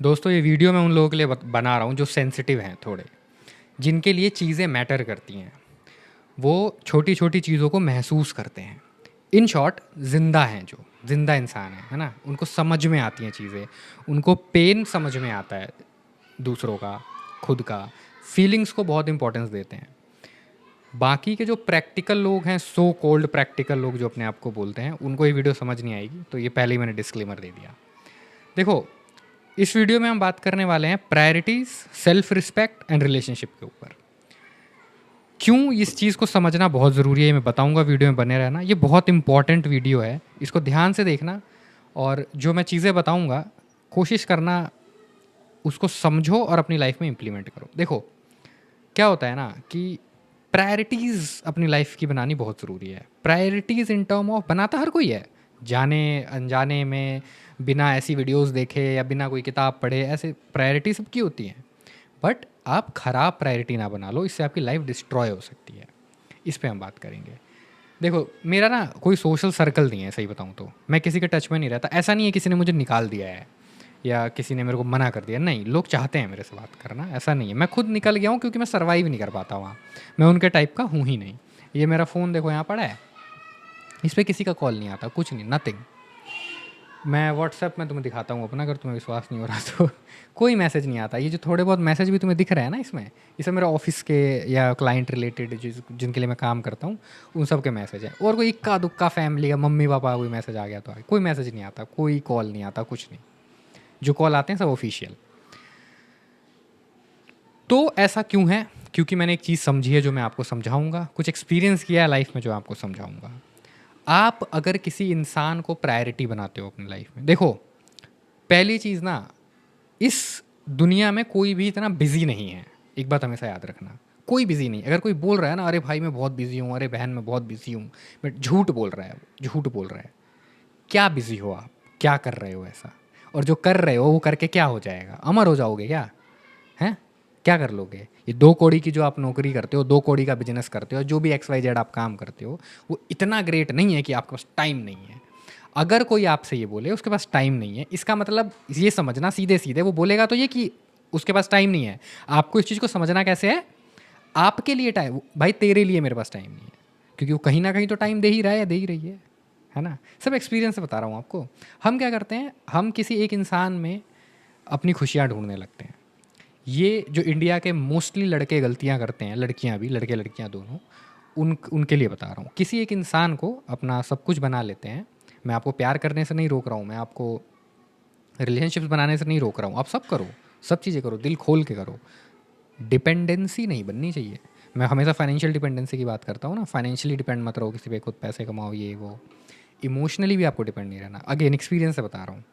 दोस्तों ये वीडियो मैं उन लोगों के लिए बना रहा हूँ जो सेंसिटिव हैं थोड़े, जिनके लिए चीज़ें मैटर करती हैं, वो छोटी छोटी चीज़ों को महसूस करते हैं। इन शॉर्ट जिंदा हैं, जो जिंदा इंसान है ना, उनको समझ में आती हैं चीज़ें, उनको पेन समझ में आता है दूसरों का, खुद का, फीलिंग्स को बहुत इंपॉर्टेंस देते हैं। बाकी के जो प्रैक्टिकल लोग हैं, सो कोल्ड प्रैक्टिकल लोग जो अपने आप को बोलते हैं, उनको ये वीडियो समझ नहीं आएगी, तो ये पहले ही मैंने डिस्क्लेमर दे दिया। देखो, इस वीडियो में हम बात करने वाले हैं priorities, self respect and relationship के ऊपर। क्यों इस चीज़ को समझना बहुत ज़रूरी है, मैं बताऊंगा, वीडियो में बने रहना। ये बहुत इंपॉर्टेंट वीडियो है, इसको ध्यान से देखना, और जो मैं चीज़ें बताऊंगा कोशिश करना उसको समझो और अपनी लाइफ में इम्प्लीमेंट करो। देखो, क्या होता है ना कि प्रायोरिटीज़ अपनी लाइफ की बनानी बहुत ज़रूरी है। प्रायोरिटीज़ इन टर्म ऑफ बनाता हर कोई है, जाने अनजाने में, बिना ऐसी वीडियोस देखे या बिना कोई किताब पढ़े, ऐसे प्रायोरिटी सबकी होती हैं। बट आप ख़राब प्रायोरिटी ना बना लो, इससे आपकी लाइफ डिस्ट्रॉय हो सकती है। इस पे हम बात करेंगे। देखो, मेरा ना कोई सोशल सर्कल नहीं है, सही बताऊँ तो मैं किसी के टच में नहीं रहता। ऐसा नहीं है किसी ने मुझे निकाल दिया है या किसी ने मेरे को मना कर दिया, नहीं, लोग चाहते हैं मेरे से बात करना, ऐसा नहीं है। मैं खुद निकल गया हूँ क्योंकि मैं सर्वाइव नहीं कर पाता वहाँ, मैं उनके टाइप का हूँ ही नहीं। ये मेरा फ़ोन देखो यहाँ पड़ा है, इस पर किसी का कॉल नहीं आता, कुछ नहीं, नथिंग। मैं व्हाट्सएप में तुम्हें दिखाता हूँ अपना, अगर तुम्हें विश्वास नहीं हो रहा तो कोई मैसेज नहीं आता। ये जो थोड़े बहुत मैसेज भी तुम्हें दिख रहे हैं ना इसमें, ये सब मेरे ऑफिस के या क्लाइंट रिलेटेड जिनके लिए मैं काम करता हूँ, उन सब के मैसेज हैं। और कोई इक्का दुक्का फैमिली का, मम्मी पापा कोई मैसेज आ गया तो कोई मैसेज नहीं आता, कोई कॉल नहीं आता, कुछ नहीं। जो कॉल आते हैं सब ऑफिशियल। तो ऐसा क्यों है? क्योंकि मैंने एक चीज़ समझी है जो मैं आपको समझाऊंगा, कुछ एक्सपीरियंस किया है लाइफ में जो आपको समझाऊंगा। आप अगर किसी इंसान को प्रायोरिटी बनाते हो अपनी लाइफ में, देखो, पहली चीज़ ना, इस दुनिया में कोई भी इतना बिजी नहीं है। एक बात हमेशा याद रखना, कोई बिजी नहीं। अगर कोई बोल रहा है ना, अरे भाई मैं बहुत बिजी हूँ, अरे बहन मैं बहुत बिजी हूँ, बट झूठ बोल रहा है, झूठ बोल रहा है। क्या बिजी हो आप? क्या कर रहे हो ऐसा? और जो कर रहे हो वो करके क्या हो जाएगा? अमर हो जाओगे क्या? हैं? क्या कर लोगे? ये 2 कौड़ी की जो आप नौकरी करते हो, 2 कौड़ी का बिजनेस करते हो, जो भी XYZ आप काम करते हो, वो इतना ग्रेट नहीं है कि आपके पास टाइम नहीं है। अगर कोई आपसे ये बोले उसके पास टाइम नहीं है, इसका मतलब ये समझना सीधे सीधे, वो बोलेगा तो ये कि उसके पास टाइम नहीं है। आपको इस चीज़ को समझना कैसे है? आपके लिए टाइम, भाई तेरे लिए मेरे पास टाइम नहीं है, क्योंकि वो कहीं ना कहीं तो टाइम दे ही रहा है या दे ही रही है ना। सब एक्सपीरियंस से बता रहा हूँ आपको। हम क्या करते हैं, हम किसी एक इंसान में अपनी खुशियाँ ढूंढने लगते हैं। ये जो इंडिया के मोस्टली लड़के गलतियाँ करते हैं, लड़कियाँ भी, लड़के लड़कियाँ दोनों, उनके लिए बता रहा हूँ। किसी एक इंसान को अपना सब कुछ बना लेते हैं। मैं आपको प्यार करने से नहीं रोक रहा हूँ, मैं आपको रिलेशनशिप्स बनाने से नहीं रोक रहा हूँ। आप सब करो, सब चीज़ें करो, दिल खोल के करो। डिपेंडेंसी नहीं बननी चाहिए। मैं हमेशा फाइनेंशियल डिपेंडेंसी की बात करता हूँ ना, फाइनेंशियली डिपेंड मत रहो किसी पे, खुद पैसे कमाओ ये वो। इमोशनली भी आपको डिपेंड नहीं रहना। अगेन एक्सपीरियंस से बता रहा हूँ,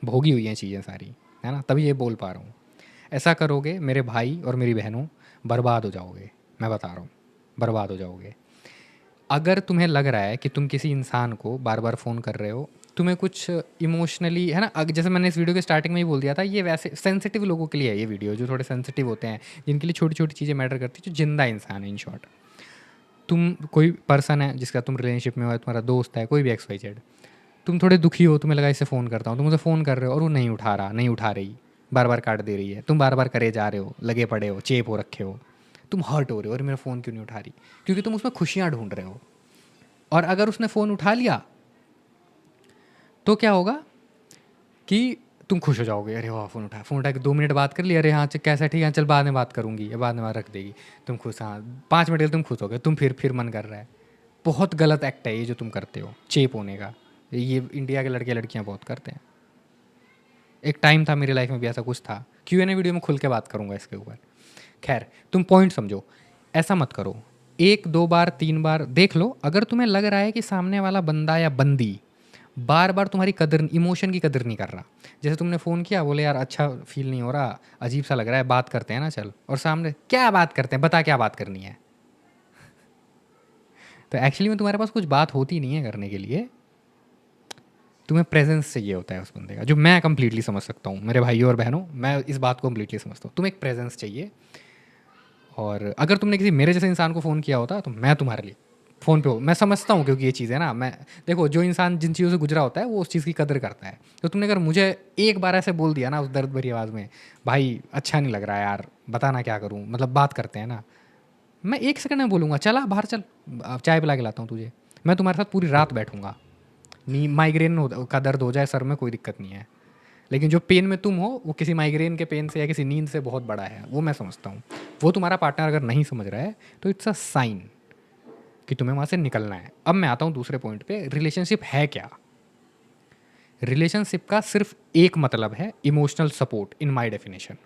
भोगी हुई हैं चीज़ें सारी, है ना, तभी ये बोल पा रहा हूँ। ऐसा करोगे मेरे भाई और मेरी बहनों, बर्बाद हो जाओगे, मैं बता रहा हूँ, बर्बाद हो जाओगे। अगर तुम्हें लग रहा है कि तुम किसी इंसान को बार बार फ़ोन कर रहे हो, तुम्हें कुछ इमोशनली, है ना, जैसे मैंने इस वीडियो के स्टार्टिंग में ही बोल दिया था, ये वैसे सेंसिटिव लोगों के लिए है ये वीडियो, जो थोड़े सेंसिटिव होते हैं, जिनके लिए छोटी छोटी चीज़ें मैटर करती है, जो जिंदा इंसान है इन शॉर्ट। तुम कोई पर्सन है जिसका तुम रिलेशनशिप में हो, तुम्हारा दोस्त है, कोई भी XYZ, तुम थोड़े दुखी हो, तुम्हें लगा इससे फ़ोन करता हूँ, तुम उसे फ़ोन कर रहे हो और वो नहीं उठा रहा, नहीं उठा रही, बार बार काट दे रही है, तुम बार बार करे जा रहे हो, लगे पड़े हो, चेप हो रखे हो, तुम हर्ट हो रहे हो, और मेरा फ़ोन क्यों नहीं उठा रही? क्योंकि तुम उसमें खुशियाँ ढूंढ रहे हो। और अगर उसने फ़ोन उठा लिया तो क्या होगा कि तुम खुश हो जाओगे, अरे वाह फ़ोन उठा, फ़ोन उठा के 2 मिनट बात कर लिया, अरे हाँ कैसा, ठीक है चल बाद में बात करूँगी, या बाद में बात रख देगी, तुम खुश, हाँ 5 मिनट के लिए तुम खुश हो गए, तुम फिर मन कर रहा है। बहुत गलत एक्ट है ये जो तुम करते हो, चेप होने का। ये इंडिया के लड़के लड़कियाँ बहुत करते हैं। एक टाइम था मेरी लाइफ में भी ऐसा कुछ था। Q&A वीडियो में खुल के बात करूँगा इसके ऊपर। खैर, तुम पॉइंट समझो, ऐसा मत करो। 1 2 बार 3 बार देख लो। अगर तुम्हें लग रहा है कि सामने वाला बंदा या बंदी बार बार तुम्हारी कदर, इमोशन की कदर नहीं कर रहा, जैसे तुमने फ़ोन किया, बोले यार अच्छा फील नहीं हो रहा, अजीब सा लग रहा है, बात करते हैं ना चल, और सामने क्या बात करते हैं, बता क्या बात करनी है, तो एक्चुअली में तुम्हारे पास कुछ बात होती नहीं है करने के लिए। तुम्हें प्रेजेंस चाहिए होता है उस बंदे का, जो मैं कंप्लीटली समझ सकता हूँ। मेरे भाइयों और बहनों, मैं इस बात को कंप्लीटली समझता हूँ, तुम्हें एक प्रेजेंस चाहिए। और अगर तुमने किसी मेरे जैसे इंसान को फ़ोन किया होता तो मैं तुम्हारे लिए फ़ोन पे हो, मैं समझता हूँ क्योंकि ये चीज़ है ना, मैं देखो जो इंसान जिन चीज़ों से गुजरा होता है वो उस चीज़ की कदर करता है। तो तुमने अगर मुझे एक बार ऐसे बोल दिया ना उस दर्द भरी आवाज़ में, भाई अच्छा नहीं लग रहा है यार, बता ना क्या करूँ, मतलब बात करते हैं ना, मैं 1 सेकंड में बोलूँगा चल आ बाहर चल, चाय पिला के लाता हूँ तुझे, मैं तुम्हारे साथ पूरी रात बैठूँगा। नी माइग्रेन का दर्द हो जाए सर में कोई दिक्कत नहीं है, लेकिन जो पेन में तुम हो वो किसी माइग्रेन के पेन से या किसी नींद से बहुत बड़ा है, वो मैं समझता हूँ। वो तुम्हारा पार्टनर अगर नहीं समझ रहा है तो इट्स अ साइन कि तुम्हें वहाँ से निकलना है। अब मैं आता हूँ दूसरे पॉइंट पे, रिलेशनशिप है क्या? रिलेशनशिप का सिर्फ एक मतलब है, emotional support in my definition.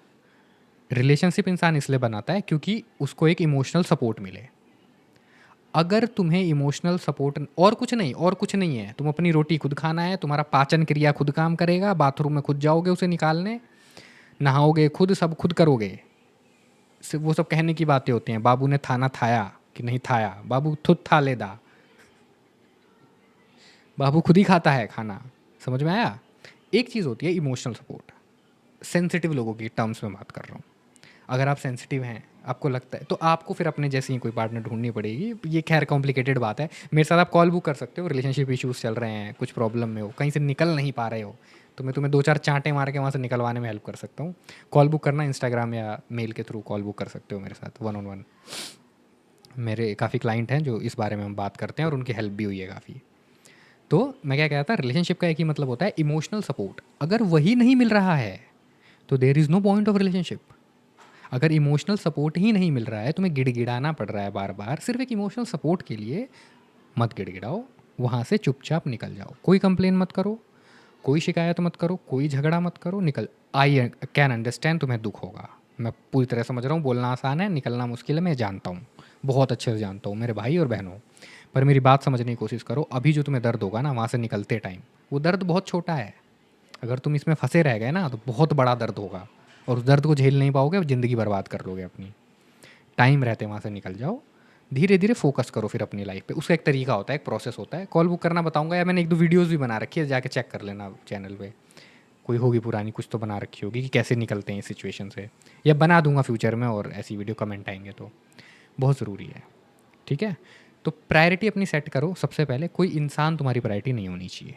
Relationship इंसान इसलिए बनाता है क्योंकि उसको एक इमोशनल सपोर्ट मिले। अगर तुम्हें इमोशनल सपोर्ट और कुछ नहीं, और कुछ नहीं है, तुम अपनी रोटी खुद खाना है, तुम्हारा पाचन क्रिया खुद काम करेगा, बाथरूम में खुद जाओगे उसे निकालने, नहाओगे खुद, सब खुद करोगे। सिर्फ वो सब कहने की बातें होती हैं, बाबू ने खाना खाया कि नहीं खाया, बाबू खुद खा लेदा, बाबू खुद ही खाता है खाना। समझ में आया? एक चीज़ होती है इमोशनल सपोर्ट, सेंसिटिव लोगों की टर्म्स में बात कर रहा हूँ। अगर आप सेंसिटिव हैं, आपको लगता है, तो आपको फिर अपने जैसी ही कोई पार्टनर ढूंढनी पड़ेगी। ये खैर कॉम्प्लिकेटेड बात है, मेरे साथ आप कॉल बुक कर सकते हो, रिलेशनशिप इश्यूज चल रहे हैं, कुछ प्रॉब्लम में हो, कहीं से निकल नहीं पा रहे हो, तो मैं तुम्हें 2-4 चांटे मार के वहाँ से निकलवाने में हेल्प कर सकता हूँ। कॉल बुक करना, इंस्टाग्राम या मेल के थ्रू कॉल बुक कर सकते हो मेरे साथ 1-on-1। मेरे काफ़ी क्लाइंट हैं जो इस बारे में हम बात करते हैं और उनकी हेल्प भी हुई है काफ़ी। तो मैं क्या कह रहा था, रिलेशनशिप का एक ही मतलब होता है, इमोशनल सपोर्ट। अगर वही नहीं मिल रहा है तो there is no point of relationship. अगर इमोशनल सपोर्ट ही नहीं मिल रहा है, तुम्हें गिड़गिड़ाना पड़ रहा है बार बार सिर्फ एक इमोशनल सपोर्ट के लिए, मत गिड़गिड़ाओ, वहाँ से चुपचाप निकल जाओ। कोई कंप्लेन मत करो, कोई शिकायत मत करो, कोई झगड़ा मत करो, निकल। आई कैन अंडरस्टैंड तुम्हें दुख होगा, मैं पूरी तरह समझ रहा हूँ, बोलना आसान है, निकलना मुश्किल है, मैं जानता हूँ, बहुत अच्छे से जानता हूँ मेरे भाई और बहनों। पर मेरी बात समझने की कोशिश करो, अभी जो तुम्हें दर्द होगा ना वहाँ से निकलते टाइम, वो दर्द बहुत छोटा है। अगर तुम इसमें फंसे रह गए ना तो बहुत बड़ा दर्द होगा, और उस दर्द को झेल नहीं पाओगे, ज़िंदगी बर्बाद कर लोगे अपनी। टाइम रहते वहाँ से निकल जाओ, धीरे धीरे फोकस करो फिर अपनी लाइफ पे। उसका एक तरीका होता है, एक प्रोसेस होता है, कॉल बुक करना बताऊंगा, या मैंने 1-2 वीडियोज़ भी बना रखी है, जाके चेक कर लेना चैनल पे, कोई होगी पुरानी, कुछ तो बना रखी होगी कि कैसे निकलते हैं इस सिचुएशन से, या बना दूंगा फ्यूचर में, और ऐसी वीडियो कमेंट आएंगे तो बहुत ज़रूरी है। ठीक है? तो प्रायोरिटी अपनी सेट करो सबसे पहले, कोई इंसान तुम्हारी प्रायोरिटी नहीं होनी चाहिए,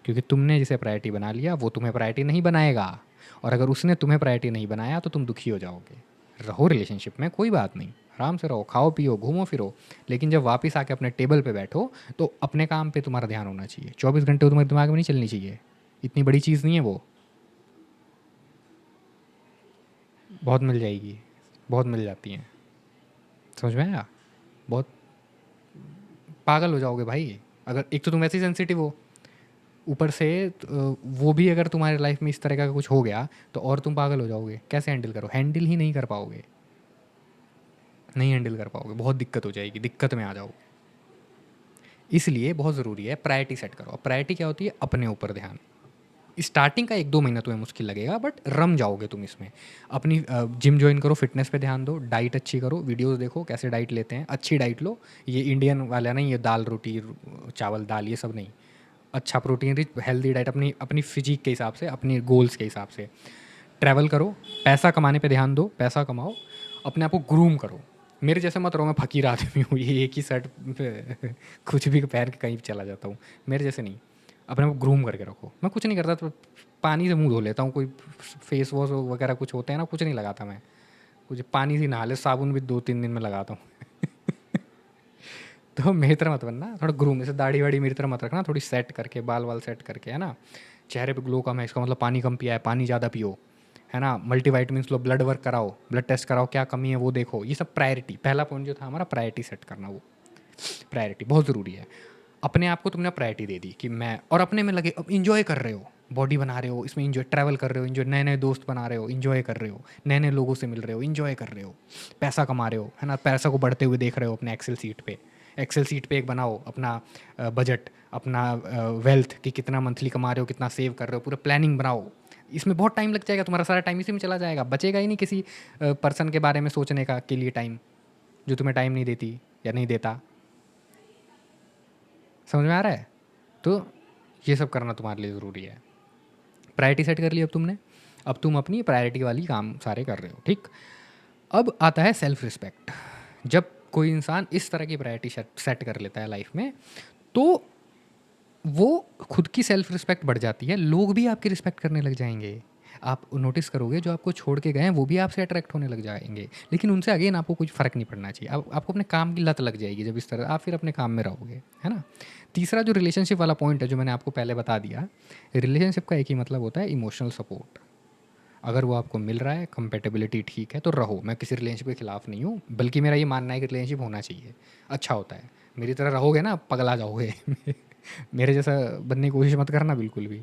क्योंकि तुमने जिसे प्रायोरिटी बना लिया वो तुम्हें प्रायोरिटी नहीं बनाएगा, और अगर उसने तुम्हें प्रायोरिटी नहीं बनाया तो तुम दुखी हो जाओगे। रहो रिलेशनशिप में, कोई बात नहीं, आराम से रहो, खाओ पियो घूमो फिरो, लेकिन जब वापस आके अपने टेबल पे बैठो तो अपने काम पे तुम्हारा ध्यान होना चाहिए। 24 घंटे तुम्हारे दिमाग में नहीं चलनी चाहिए, इतनी बड़ी चीज़ नहीं है वो। बहुत मिल जाएगी, बहुत मिल जाती हैं। समझ में आया? बहुत पागल हो जाओगे भाई, अगर एक तो तुम ऐसे ही सेंसिटिव हो, ऊपर से वो भी अगर तुम्हारी लाइफ में इस तरह का कुछ हो गया तो और तुम पागल हो जाओगे। कैसे हैंडल करो? हैंडल ही नहीं कर पाओगे, नहीं हैंडल कर पाओगे, बहुत दिक्कत हो जाएगी, दिक्कत में आ जाओ। इसलिए बहुत ज़रूरी है प्रायोरिटी सेट करो। अब प्रायोरिटी क्या होती है? अपने ऊपर ध्यान। स्टार्टिंग का 1-2 महीना तुम्हें मुश्किल लगेगा, बट रम जाओगे तुम इसमें। अपनी जिम ज्वाइन करो, फिटनेस पे ध्यान दो, डाइट अच्छी करो, वीडियोस देखो कैसे डाइट लेते हैं, अच्छी डाइट लो। ये इंडियन वाला नहीं, ये दाल रोटी चावल दाल ये सब नहीं, अच्छा प्रोटीन रिच हेल्दी डाइट, अपनी अपनी फिजिक के हिसाब से, अपनी गोल्स के हिसाब से। ट्रैवल करो, पैसा कमाने पे ध्यान दो, पैसा कमाओ, अपने आप को ग्रूम करो। मेरे जैसे मत रहो, मैं फकीर आदमी हूँ, ये एक ही शर्ट पे कुछ भी पहन के कहीं भी चला जाता हूँ। मेरे जैसे नहीं, अपने आप को ग्रूम करके रखो। मैं कुछ नहीं करता, तो पानी से मुंह धो लेता हूँ, कोई फेस वॉश वगैरह कुछ होते हैं ना, कुछ नहीं लगाता मैं, कुछ पानी से नहा ले, साबुन भी 2-3 दिन में लगाता हूँ। तो मेरी तरह मत बनना, थोड़ा ग्रूम, जैसे दाढ़ी वाड़ी मेरी तरह मत रखना, थोड़ी सेट करके, बाल वाल सेट करके, है ना। चेहरे पे ग्लो कम है, इसका मतलब पानी कम पिया है, पानी ज़्यादा पियो, है ना। मल्टीवाइटमिन्स लो, ब्लड वर्क कराओ, ब्लड टेस्ट कराओ, क्या कमी है वो देखो। ये सब प्रायोरिटी, पहला पॉइंट जो था हमारा, प्रायोरिटी सेट करना, वो प्रायोरिटी बहुत ज़रूरी है। अपने आप को तुमने प्रायोरिटी दे दी कि मैं, और अपने में लगे, अब इंजॉय कर रहे हो, बॉडी बना रहे हो, इसमें इंजॉय, ट्रैवल कर रहे हो, इंजॉय, नए नए दोस्त बना रहे हो, इंजॉय कर रहे हो, नए नए लोगों से मिल रहे हो, इंजॉय कर रहे हो, पैसा कमा रहे हो, है ना, पैसा को बढ़ते हुए देख रहे हो अपने एक्सेल सीट पे। एक्सेल सीट पे एक बनाओ अपना बजट, अपना वेल्थ, कि कितना मंथली कमा रहे हो, कितना सेव कर रहे हो, पूरा प्लानिंग बनाओ। इसमें बहुत टाइम लग जाएगा, तुम्हारा सारा टाइम इसी में चला जाएगा, बचेगा ही नहीं किसी पर्सन के बारे में सोचने का के लिए टाइम, जो तुम्हें टाइम नहीं देती या नहीं देता। समझ में आ रहा है? तो ये सब करना तुम्हारे लिए ज़रूरी है। प्रायोरिटी सेट कर ली अब तुमने, अब तुम अपनी प्रायोरिटी वाली काम सारे कर रहे हो, ठीक। अब आता है सेल्फ रिस्पेक्ट। जब कोई इंसान इस तरह की प्रायोरिटी सेट कर लेता है लाइफ में, तो वो खुद की सेल्फ रिस्पेक्ट बढ़ जाती है, लोग भी आपकी रिस्पेक्ट करने लग जाएंगे। आप नोटिस करोगे जो आपको छोड़ के गए हैं वो भी आपसे अट्रैक्ट होने लग जाएंगे, लेकिन उनसे अगेन आपको कुछ फ़र्क नहीं पड़ना चाहिए। आपको अपने काम की लत लग जाएगी जब इस तरह आप फिर अपने काम में रहोगे, है ना। तीसरा जो रिलेशनशिप वाला पॉइंट है जो मैंने आपको पहले बता दिया, रिलेशनशिप का एक ही मतलब होता है, इमोशनल सपोर्ट। अगर वो आपको मिल रहा है, कंपेटेबिलिटी ठीक है, तो रहो। मैं किसी रिलेशनशिप के खिलाफ नहीं हूँ, बल्कि मेरा ये मानना है कि रिलेशनशिप होना चाहिए, अच्छा होता है। मेरी तरह रहोगे ना पगला जाओगे मेरे जैसा बनने की कोशिश मत करना बिल्कुल भी।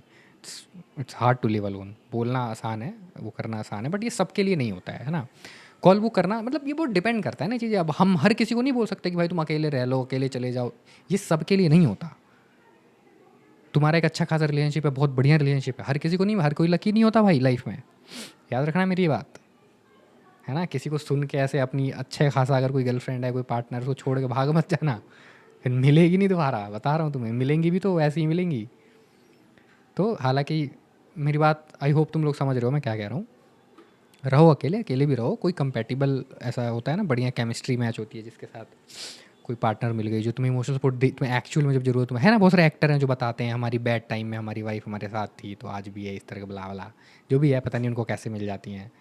It's hard to live alone. बोलना आसान है, वो करना आसान है, बट ये सबके लिए नहीं होता है ना। कॉल वो करना मतलब ये बहुत डिपेंड करता है ना चीज़ें। अब हम हर किसी को नहीं बोल सकते कि भाई तुम अकेले रह लो, अकेले चले जाओ, ये सबके लिए नहीं होता। तुम्हारा एक अच्छा खासा रिलेशनशिप है, बहुत बढ़िया रिलेशनशिप है, हर किसी को नहीं, हर कोई लकी नहीं होता भाई लाइफ में। याद रखना मेरी बात, है ना। किसी को सुन के ऐसे अपनी अच्छे खासा अगर कोई गर्लफ्रेंड है, कोई पार्टनर, उसको छोड़ के भाग मत जाना, फिर मिलेगी नहीं दोबारा, बता रहा हूँ तुम्हें। मिलेंगी भी तो ऐसे ही मिलेंगी। तो हालांकि मेरी बात आई होप तुम लोग समझ रहे हो मैं क्या कह रहा हूँ। रहो अकेले, अकेले भी रहो। कोई कंपेटिबल ऐसा होता है ना, बढ़िया केमिस्ट्री मैच होती है जिसके साथ कोई पार्टनर मिल गई जो तुम्हें इमोशनल सपोर्ट दे, तुम्हें एक्चुअल में जब जरूरत है ना। बहुत सारे एक्टर हैं जो बताते हैं हमारी बैड टाइम में हमारी वाइफ हमारे साथ थी तो आज भी है, इस तरह का बला बला जो भी है, पता नहीं उनको कैसे मिल जाती हैं,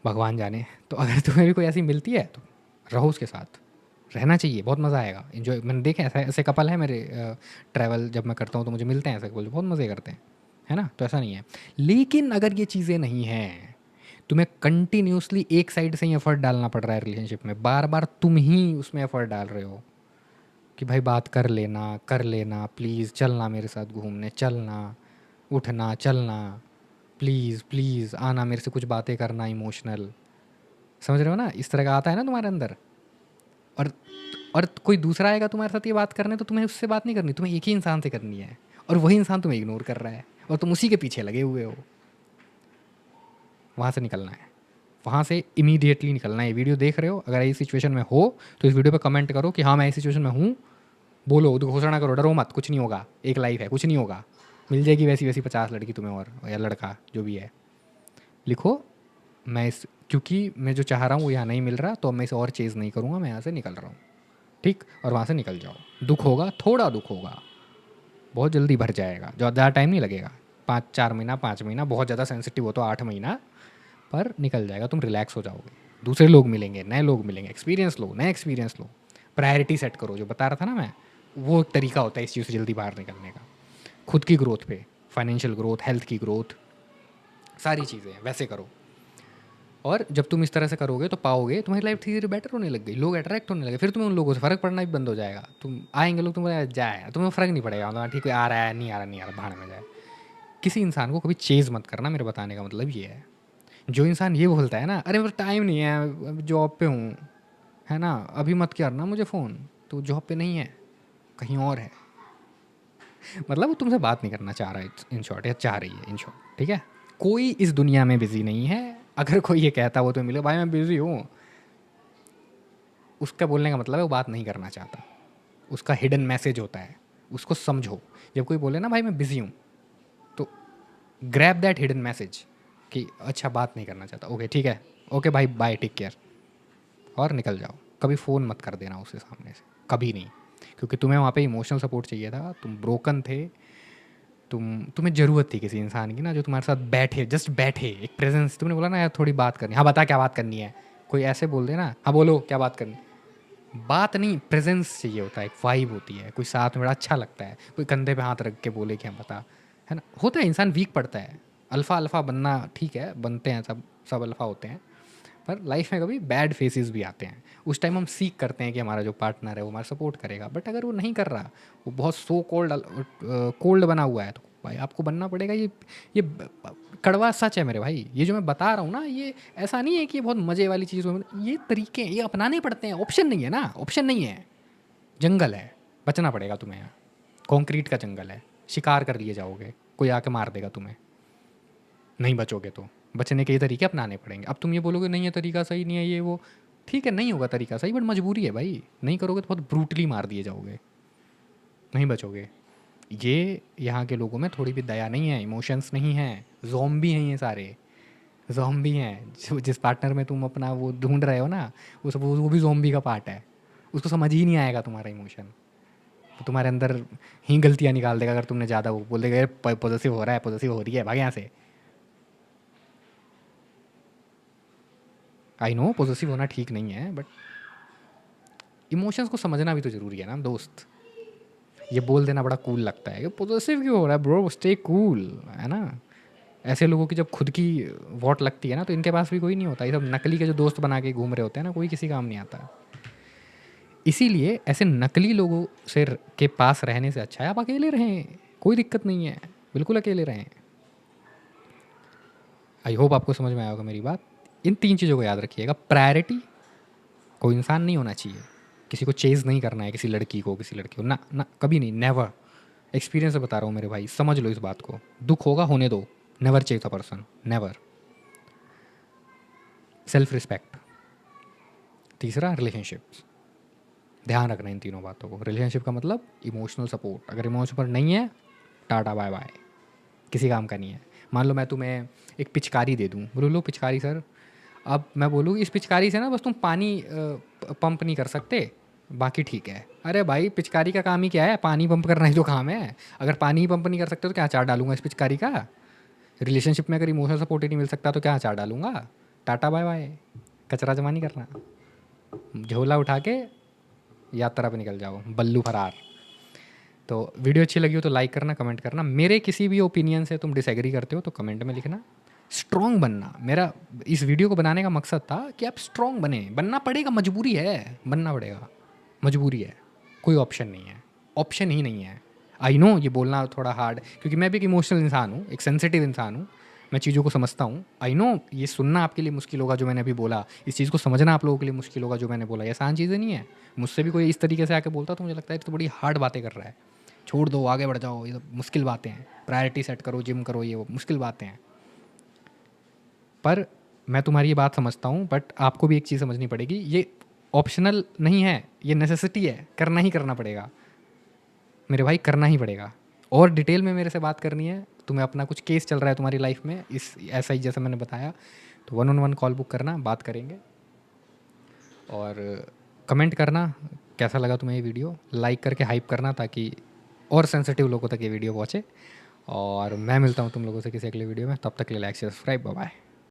भगवान जाने। तो अगर तुम्हें भी कोई ऐसी मिलती है तो रहो उसके साथ, रहना चाहिए, बहुत मज़ा आएगा। इन्जॉय, मैंने देखे ऐसे ऐसे कपल है मेरे, ट्रैवल जब मैं करता हूँ तो मुझे मिलते हैं ऐसे कपल, बहुत मज़े करते हैं, है ना। तो ऐसा नहीं है। लेकिन अगर ये चीज़ें नहीं हैं, तुम्हें कंटिन्यूसली एक साइड से ही एफर्ट डालना पड़ रहा है रिलेशनशिप में, बार बार तुम ही उसमें एफर्ट डाल रहे हो कि भाई बात कर लेना प्लीज़, चलना मेरे साथ घूमने, चलना, उठना चलना, प्लीज़ प्लीज़ आना मेरे से कुछ बातें करना इमोशनल, समझ रहे हो ना, इस तरह का आता है ना तुम्हारे अंदर। और और कोई दूसरा आएगा तुम्हारे साथ ये बात करने तो तुम्हें उससे बात नहीं करनी, तुम्हें एक ही इंसान से करनी है, और वही इंसान तुम्हें इग्नोर कर रहा है और तुम उसी के पीछे लगे हुए हो। वहाँ से निकलना है, वहाँ से इमीडिएटली निकलना है। ये वीडियो देख रहे हो, अगर इस सिचुएशन में हो तो इस वीडियो पे कमेंट करो कि हाँ मैं इस सिचुएशन में हूँ, बोलो, तो घोषणा करो, डरो मत, कुछ नहीं होगा, एक लाइफ है, कुछ नहीं होगा, मिल जाएगी वैसी वैसी 50 लड़की तुम्हें, और या लड़का जो भी है। लिखो, मैं इस, क्योंकि मैं जो चाह रहा हूँ वो यहाँ नहीं मिल रहा, तो मैं इसे और चेज़ नहीं करूँगा, मैं यहाँ से निकल रहा हूँ, ठीक। और वहाँ से निकल जाओ। दुख होगा, थोड़ा दुख होगा, बहुत जल्दी भर जाएगा, ज़्यादा टाइम नहीं लगेगा, 4 महीना 5 महीना, बहुत ज़्यादा सेंसिटिव हो तो 8 महीना, पर निकल जाएगा, तुम रिलैक्स हो जाओगे। दूसरे लोग मिलेंगे, नए लोग मिलेंगे, एक्सपीरियंस लो, नए एक्सपीरियंस लो, प्रायोरिटी सेट करो, जो बता रहा था ना मैं, वो एक तरीका होता है इस चीज़ से जल्दी बाहर निकलने का। खुद की ग्रोथ पे, फाइनेंशियल ग्रोथ, हेल्थ की ग्रोथ, सारी चीज़ें वैसे करो। और जब तुम इस तरह से करोगे तो पाओगे तुम्हारी लाइफ धीरे धीरे बेटर होने लग गई, लोग अट्रैक्ट होने लगे, फिर तुम्हें उन लोगों से फ़र्क पड़ना भी बंद हो जाएगा। तुम आएंगे लोग, तुम्हें जाए, तुम्हें फ़र्क नहीं पड़ेगा, मतलब ठीक है आ रहा है, नहीं आ रहा, नहीं आ रहा, भाड़ में जाए। किसी इंसान को कभी चेज़ मत करना, मेरे बताने का मतलब ये है। जो इंसान ये बोलता है ना, अरे मेरा टाइम नहीं है, जॉब पे हूँ, है ना, अभी मत करना मुझे फ़ोन, तो जॉब पे नहीं है, कहीं और है, मतलब वो तुमसे बात नहीं करना चाह रहा है इन शॉर्ट, या चाह रही है इन शॉर्ट, ठीक है। कोई इस दुनिया में बिज़ी नहीं है। अगर कोई ये कहता वो तो मिले भाई मैं बिज़ी हूँ, उसका बोलने का मतलब है वो बात नहीं करना चाहता, उसका हिडन मैसेज होता है, उसको समझो। जब कोई बोले ना भाई मैं बिज़ी हूँ, तो ग्रैब दैट हिडन मैसेज कि अच्छा बात नहीं करना चाहता, ओके ठीक है, ओके भाई बाय, टेक केयर, और निकल जाओ। कभी फ़ोन मत कर देना उसके सामने से, कभी नहीं, क्योंकि तुम्हें वहाँ पे इमोशनल सपोर्ट चाहिए था, तुम ब्रोकन थे, तुम्हें ज़रूरत थी किसी इंसान की ना जो तुम्हारे साथ बैठे, जस्ट बैठे, एक प्रेजेंस। तुमने बोला ना यार थोड़ी बात करनी, हाँ बता क्या बात करनी है, कोई ऐसे बोल दे ना, हाँ बोलो क्या बात करनी, बात नहीं, प्रेजेंस चाहिए होता है, एक वाइब होती है, कोई साथ में बड़ा अच्छा लगता है, कोई कंधे पे हाथ रख के बोले कि हम बता, है ना। होता है इंसान वीक पड़ता है, अल्फ़ा अल्फ़ा बनना ठीक है, बनते हैं सब, सब अल्फ़ा होते हैं, पर लाइफ में कभी बैड फेसेस भी आते हैं। उस टाइम हम सीख करते हैं कि हमारा जो पार्टनर है वो हमारा सपोर्ट करेगा, बट अगर वो नहीं कर रहा, वो बहुत सो कोल्ड कोल्ड बना हुआ है, तो भाई आपको बनना पड़ेगा। ये कड़वा सच है मेरे भाई, ये जो मैं बता रहा हूँ ना, ये ऐसा नहीं है कि ये बहुत मज़े वाली चीज़ हो, ये तरीके ये अपनाने पड़ते हैं, ऑप्शन नहीं है ना, ऑप्शन नहीं है, जंगल है, बचना पड़ेगा तुम्हें यहाँ, कॉन्क्रीट का जंगल है, शिकार कर लिए जाओगे, कोई आके मार देगा तुम्हें, नहीं बचोगे तो बचने के ये तरीके अपनाने पड़ेंगे। अब तुम ये बोलोगे नहीं है तरीका सही नहीं है ये वो, ठीक है नहीं होगा तरीका सही, बट मजबूरी है भाई, नहीं करोगे तो बहुत ब्रूटली मार दिए जाओगे, नहीं बचोगे। ये यहाँ के लोगों में थोड़ी भी दया नहीं है, इमोशंस नहीं है, ज़ॉम्बी हैं ये सारे, ज़ॉम्बी हैं, जो जिस पार्टनर में तुम अपना वो ढूँढ रहे हो ना, वो भी ज़ॉम्बी का पार्ट है। उसको समझ ही नहीं आएगा तुम्हारा इमोशन। वो तुम्हारे अंदर ही गलतियाँ निकाल देगा अगर तुमने ज़्यादा वो बोल देगा, "ये पॉज़ेसिव हो रहा है, पॉज़ेसिव हो रही है, भाग यहाँ से।" आई नो पॉज़ेसिव होना ठीक नहीं है, बट इमोशंस को समझना भी तो ज़रूरी है ना दोस्त। ये बोल देना बड़ा कूल लगता है कि पॉज़ेसिव क्यों हो रहा है ब्रो, स्टे कूल, है ना? ऐसे लोगों की जब खुद की वॉट लगती है ना, तो इनके पास भी कोई नहीं होता। ये सब नकली के जो दोस्त बना के घूम रहे होते हैं ना, कोई किसी काम नहीं आता। इसीलिए ऐसे नकली लोगों के पास रहने से अच्छा है आप अकेले रहें, कोई दिक्कत नहीं है, बिल्कुल अकेले रहें। आई होप आपको समझ में आया होगा मेरी बात। इन 3 चीज़ों को याद रखिएगा। प्रायोरिटी, कोई इंसान नहीं होना चाहिए, किसी को चेज़ नहीं करना है, किसी लड़की को, किसी लड़के को, ना ना, कभी नहीं, नेवर। एक्सपीरियंस से बता रहा हूँ मेरे भाई, समझ लो इस बात को। दुख होगा, होने दो, never Chase a person, never. Self respect. तीसरा, रिलेशनशिप्स। ध्यान रखना इन तीनों बातों को। रिलेशनशिप का मतलब इमोशनल सपोर्ट। अगर इमोशनल सपोर्ट नहीं है, टाटा बाय बाय, किसी काम का नहीं है। मान लो मैं तुम्हें एक पिचकारी दे दूँ, बोलो लो पिचकारी सर, अब मैं बोलूँ इस पिचकारी से ना बस तुम पानी पंप नहीं कर सकते, बाकी ठीक है। अरे भाई पिचकारी का काम ही क्या है, पानी पंप करना ही तो काम है। अगर पानी ही पंप नहीं कर सकते तो क्या अचार डालूंगा इस पिचकारी का। रिलेशनशिप में अगर इमोशनल सपोर्ट ही नहीं मिल सकता तो क्या अचार डालूंगा। टाटा बाय बाय, कचरा जमा नहीं करना, झोला उठा के यात्रा पे निकल जाओ, बल्लू फरार। तो वीडियो अच्छी लगी हो तो लाइक करना, कमेंट करना। मेरे किसी भी ओपिनियन से तुम डिसएग्री करते हो तो कमेंट में लिखना। स्ट्रॉन्ग बनना, मेरा इस वीडियो को बनाने का मकसद था कि आप स्ट्रॉन्ग बने। बनना पड़ेगा, मजबूरी है, बनना पड़ेगा, मजबूरी है, कोई ऑप्शन नहीं है, ऑप्शन ही नहीं है। आई नो ये बोलना थोड़ा हार्ड, क्योंकि मैं भी एक इमोशनल इंसान हूँ, एक सेंसिटिव इंसान हूँ, मैं चीज़ों को समझता हूँ। आई नो ये सुनना आपके लिए मुश्किल होगा जो मैंने अभी बोला, इस चीज़ को समझना आप लोगों के लिए मुश्किल होगा जो मैंने बोला। ये आसान चीज़ें नहीं है। मुझसे भी कोई इस तरीके से आके बोलता तो मुझे लगता है तो बड़ी हार्ड बातें कर रहा है, छोड़ दो, आगे बढ़ जाओ, ये तो मुश्किल बातें हैं, प्रायोरिटी सेट करो, जिम करो, ये वो मुश्किल बातें हैं। पर मैं तुम्हारी ये बात समझता हूँ, बट आपको भी एक चीज़ समझनी पड़ेगी, ये ऑप्शनल नहीं है, ये नेसेसिटी है, करना ही करना पड़ेगा मेरे भाई, करना ही पड़ेगा। और डिटेल में मेरे से बात करनी है, तुम्हें अपना कुछ केस चल रहा है तुम्हारी लाइफ में इस ऐसा ही जैसा मैंने बताया, तो 1-on-1 कॉल बुक करना, बात करेंगे। और कमेंट करना कैसा लगा तुम्हें ये वीडियो, लाइक करके हाइप करना ताकि और सेंसिटिव लोगों तक ये वीडियो पहुँचे। और मैं मिलता हूँ तुम लोगों से किसी अगले वीडियो में, तब तक के लिए लाइक, सब्सक्राइब, बाय बाय।